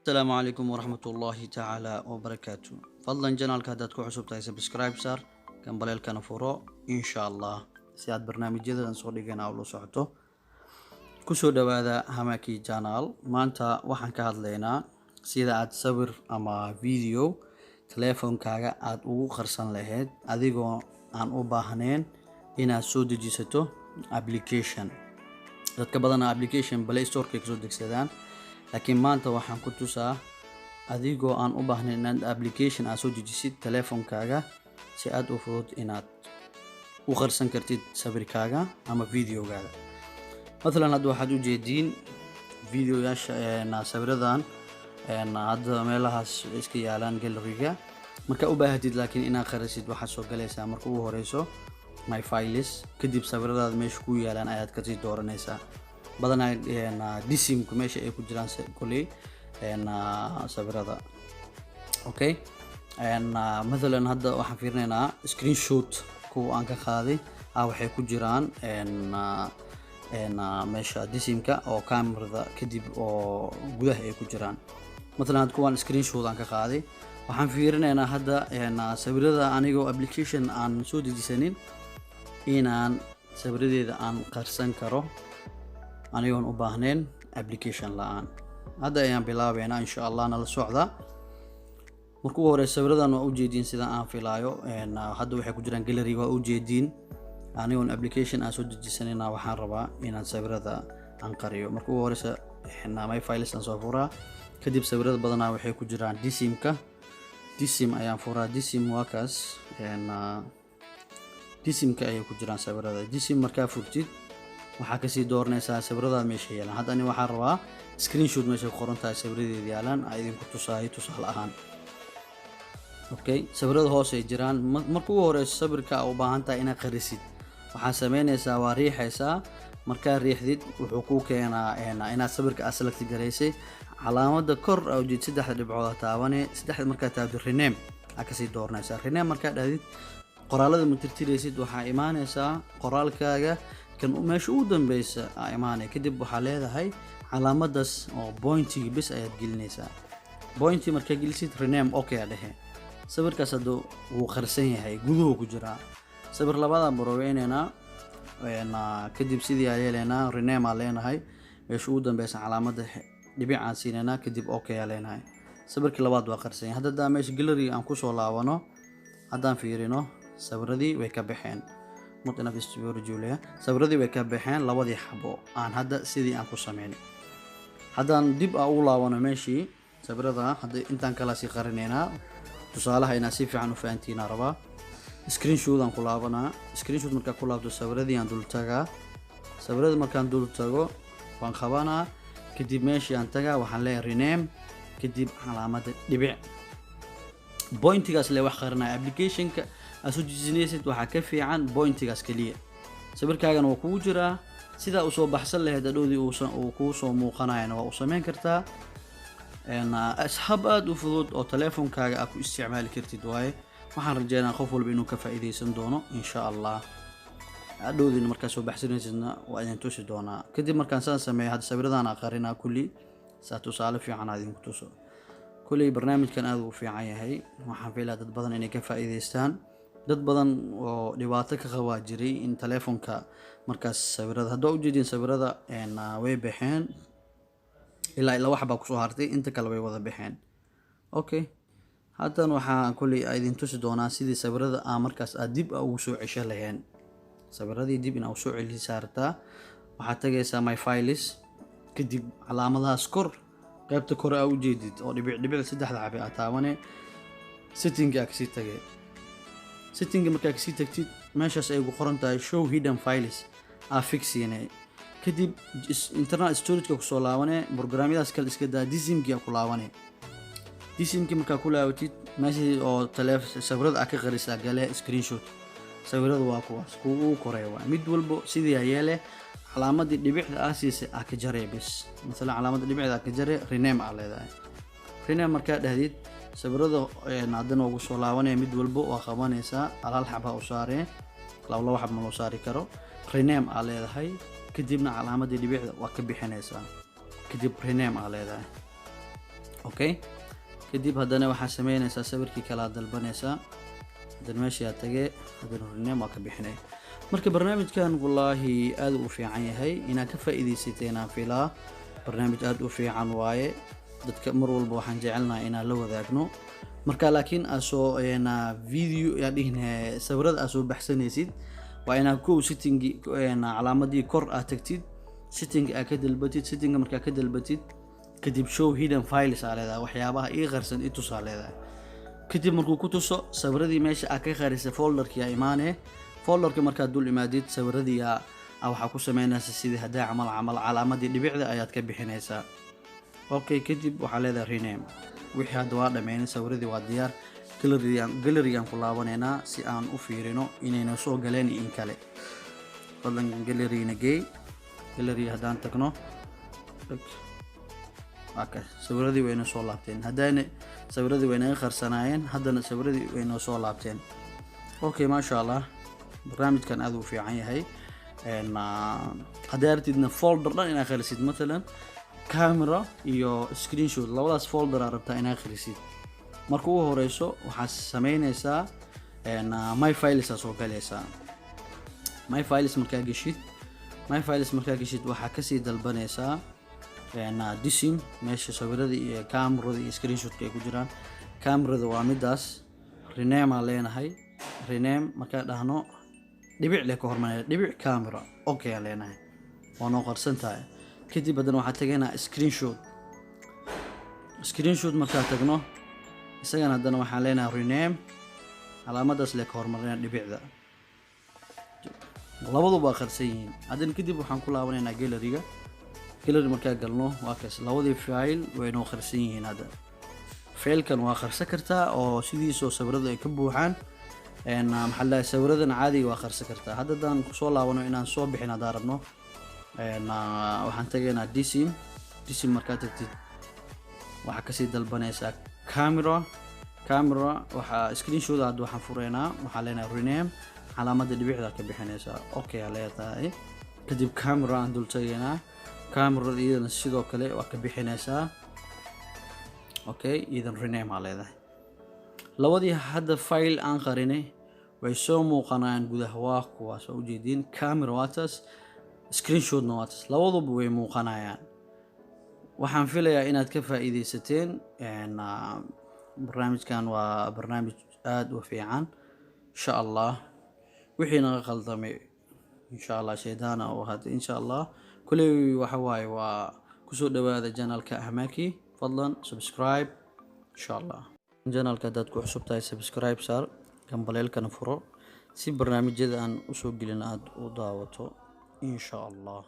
السلام عليكم ورحمة الله تعالى وبركاته. فضلا جنالك هداد كو عصب تاي سبسكرايب صار كان بليل كان فورو إن شاء الله سياد برنامج جديد نصور لينا أولو صعته كسو دوادا هماكي جانال ما انتا وحن كهاد لينا سيدا عاد صبر أما فيديو تليفون كاغا عاد او خرسان لهيد أديقو عن او باهنين إنا سودي جيستو application dadka badan application Play Store ka soo degsadaan laakiin maanta waxaan ku tusaa adigoo aan u baahnayn inaad application aad soo dejisid telefoonkaaga si aad u fudud inaad u qarsan kartid sawirkaaga ama videogaaga. Mesela hadda waxaad u jeediin videoyaasha sawiradan hadda meelahaas iska yaalaan gallery-ga marka u baahatid laakiin inaad qarsid waxaad soo galaysaa marka ugu horeyso my files kadib sawiradaada meesha ku yaalaan ayaad ka sii dooranaysaa badanaa disimku meesha ay ku jiraan kulli sawirada. Okay, مثلا hadda waxaan fiirinaynaa screenshot kuwa aan ka qaaday waxay ku jiraan meesha disimka oo kamerada kadib oo gudaha ay ku jiraan. مثلا hadda kuwan screenshot aan ka qaaday waxaan fiirinaynaa hadda sawirada anigoo application aan soo dejisanin inaan sawiradeeda aan qarsan karo anigoon u baahnayn application la'aan. Hadda ayaan bilaabeynaa insha Allah nala socda. Markuu hore sawiradan waa u jeedin sida aan filaayo hadda waxay ku jiraan gallery waa u jeedin anigoon application aan soo dejisanina waxaan rabaa inaan sawirada aan qariyo. Markuu hore my files aan soo furaa kadib sawirada badanaa waxay ku jiraan disim ayaan furaa. Disim waa kaas disimka ay ku jiraan sawirada. Disim markaa furtid waxaa ka sii dooranaysaa sawirada meesha yaalaan. Hadda ani waxaan rabaa screenshot meesha qoran tahay sawiradeeda yaalaan ay idinku tusaay tusaale ahaan. Okay, sawirada hoos ay jiraan markuu ugu horeyso sawirka u baahan tahay inaad qarisid waxaa sameynaysaa waa riixaysaa markaa riixdid wuxuu ku keenaa inaad sawirka select gareysay calaamada kor oo jeed saddexda dhibcood taabanay saddexda markaa taabto rename ka sii dooranaysaa. Rename markaa dhahdid qoraalada ma tirtiraysid waxaa imaanaysaa qoraalkaaga kan meesha ugu dambaysa imaanay kadib waxaa leedahay calaamadaas oo pointiga bis ayaad gelinaysaa. Pointi markaa gelisid rename okay dhahe sawirkaas hadda wuu qarsan yahay guduhu ku jira. sawir labada boroweynayna kadib sidii ay yeelanaa rename aan leenahay meesha ugu dambaysa calaamada dhibic aan siinayna kadib okay aan leenahay. sawirkii labaad waa qarsan yahay. Hadda meesha gallery aan ku soo laabano haddaan fiirino sawiradii way ka baxeen mudana fistuur julia sawiradii way ka baxeen labadii xabo aan hadda sidii aan ku sameeyay. haddaan dib u laabano meeshii sawirada hadda intaan kala sii qarinayna tusaalaha ina si fiican u fahantiin rabaa. screenshot aan ku laabanaa. screenshot markaa ku laabto sawiradii aan dul tagaa. sawirada markaan dul tago waan qabanaa kadib meeshii aan tagaa waxaan leeyahay rename kadib calaamada dhibic pointigaas le wax qarinaya applicationka asoo dejisanaysid waxaa ka fiican pointigaas kaliya. sawirkaagana waa kugu jiraa sida uu soo baxsan lahayd adhoodii uu ku soo muuqanayna waa u sameyn kartaa ashab aad u fudud oo telefoonkaaga aad ku isticmaali kartid waaye. waxaan rajeynayaa qof walba inuu ka faa'iideysan doono insha Allah. adhoodii markaa soo baxsanaysidna waa idin tusi doonaa kadib markaan saan sameeyo hadda sawiradan aan qarinaa kulli saa tusaale fiican aad idinku tuso. kulli barnaamijkan aad u fiican yahay waxaan filayaa dad badan inay ka faa'iideystaan. dad badan oo dhibaato ka qaba jiray in telefoonka markaas sawirada hadda u jeedin sawirada way baxeen ilaa wax baa ku soo hartay inta kale way wada baxeen. Okay, haddana waxaan kulli idin tusi doonaa sidii sawirada markaas aad dib ugu soo ceshan lahayn. sawiradii dib inaad soo celisaa saartaa waxaad tagaysaa my files kadib calaamadahaas kor qaybta kor u jeedid oo dhibic saddexda xabay aad taabanay setting ka sii tagay. setting markaa ka sii tagtid meeshaas ay ugu qoran tahay show hidden files fixinay kadib internal storage ka ku soo laabanay programyadaas kale iska daa disimki ku laabanay. disimki markaa ku laabatid meeshii oo sawirada ka qarisa gale screenshot sawirada waa kuwaas kugu koreeyo mid walba sidii ay yeelay calaamadii dhibicda aasiisa ka jaray bis. Mesela calaamada dhibicda ka jaray rename aan leedahay. rename markaa dhahdid sawirada haddana ugu soo laabanay mid walba waa qabanaysaa hal xaba u saareen laba xab ma loo saari karo. rename aan leedahay kadibna calaamadii dhibicda waa ka bixinaysaa kadib rename aan leedahay. okay kadib haddana waxaa sameynaysaa sawirkii kala dalbanaysaa haddana meeshii aad tagee haddana rename waa ka bixinay marka barnaamijkan wallaahi aad u fiican yahay inaad ka faa'iidaysateen aan filaa barnaamij aad u fiican waaye dadka mar walba waxaan jecelnahay inaan la wadaagno marka laakiin asoo video yaa dhihnaa sawirada asoo baxsanaysid waa inaad kow setting calaamadii kor aad tagtid setting aad ka dalbatid setting markaa ka dalbatid kadib show hidden files aa leedahay waxyaabaha ii qarsan i tusaa leedahay kadib markuu ku tuso sawiradii meesha aad ka qarisay folderkii aa imaanee folderka markaad dul imaadid sawiradii waxaa ku sameynaysa sidii hadaa camal calaamadii dhibicda ayaad ka bixinaysaa okay kadib waxaa leedahay rename wixii hadda waa dhammeynay sawiradii waa diyaar gallery-gaan ku laabanaynaa si aan u fiirino inayna soo galeen in kale fadlan gallery-na geey gallery haddaan tagno sawiradii wayna soo laabteen haddana sawiradii waynaga qarsanaayeen haddana sawiradii wayna soo laabteen okay maasha allah barnaamijkan aad u fiican yahay haddii aragtidna folder dhan inaad khalisid matalan camera iyo screenshot labadaas folder aad rabtaa inaad khalisid marka ugu horeyso waxaad sameynaysaa my files aad soo galaysaa my files markaa geshid waxaa kasii dalbanaysaa disim meesha sawirada iyo camerada iyo screenshotka ay ku jiraan camerada waa midaas rename aan leenahay rename markaa dhahno dhibic le ka hormaraya dhibic camera okay aan leenahay waa noo qarsan tahay kadib haddana waxaa tagaynaa screenshot markaa tagno isagana haddana waxaan leenahay rename calaamadaas le ka hormarina dhibicda labaduba qarsan yihiin haddana kadib waxaan ku laabanaynaa gallery markaa galno waa kaas labadii file way noo qarsan yihiin hadda failkan waa qarsan kartaa oo sidiisoo sawiradu ay ka buuxaan maxaa la sawiradan caadiga waa qarsan kartaa hadda haddaan soo laabano inaan soo bixin haddaan rabno waxaan tagaynaa disim markaa tagtid waxaa kasii dalbanaysaa camera waxaa screenshot hadda waxaan fureynaa waxaa leenahay rename calaamada dhibicda ka bixinaysaa okay aa leedahay kadib camera aan dul tagaynaa camerada iyadana sidoo kale waa ka bixinaysaa okay iyadan rename aa leedahay labadii hadda file aan qarinay way soo muuqanayaan gudaha waa kuwaas oo ujeediin camera waatas screenshotna waatas labaduba way muuqanayaan waxaan filayaa inaad ka faa'iidaysateen barnaamijkan waa barnaamij aad u fiican insha allah wixii naga qaldamay insha allah shaydaana oo hada insha allah kuley waxa waaye waa kusoo dhawaada channelka Ahmaki fadlan subscribe insha allah channelka dad ku cusub tahay subscribe saar gambaleelkana furo si barnaamijyada aan u soo gelin aad u daawato insha allah